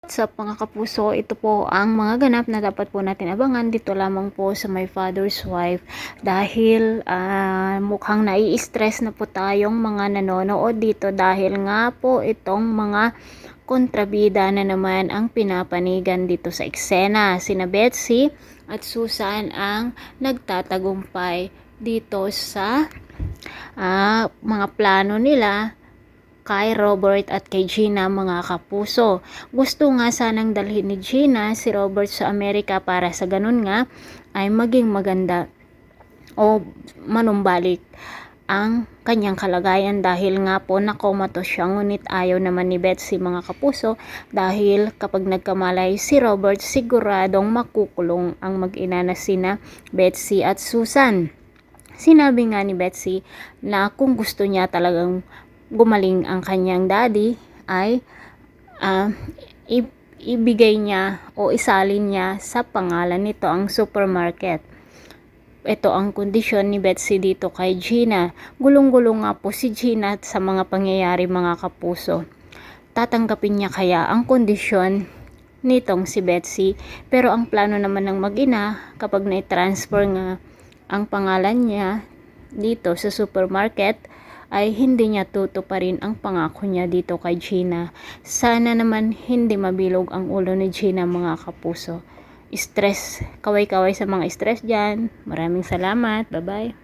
What's up mga kapuso, ito po ang mga ganap na dapat po natin abangan dito lamang po sa My Father's Wife dahil mukhang nai-stress na po tayong mga nanonood dito dahil nga po itong mga kontrabida na naman ang pinapanigan dito sa eksena. Sina Betsy at Susan ang nagtatagumpay dito sa mga plano nila kay Robert at kay Gina mga kapuso. Gusto nga sanang dalhin ni Gina si Robert sa Amerika para sa ganun nga ay maging maganda o manumbalik ang kanyang kalagayan dahil nga po nakomato siya, ngunit ayaw naman ni Betsy mga kapuso dahil kapag nagkamalay si Robert siguradong makukulong ang mag-ina na sina Betsy at Susan. Sinabi nga ni Betsy na kung gusto niya talagang gumaling ang kanyang daddy ay ibigay niya o isalin niya sa pangalan nito ang supermarket. Ito ang kondisyon ni Betsy dito kay Gina. Gulong-gulong nga po si Gina sa mga pangyayari mga kapuso. Tatanggapin niya kaya ang kondisyon nitong si Betsy, pero ang plano naman ng mag-ina kapag na-transfer nga ang pangalan niya dito sa supermarket ay hindi niya tutuparin ang pangako niya dito kay Gina. Sana naman hindi mabilog ang ulo ni Gina mga kapuso. Stress, kaway-kaway sa mga stress dyan. Maraming salamat. Bye-bye.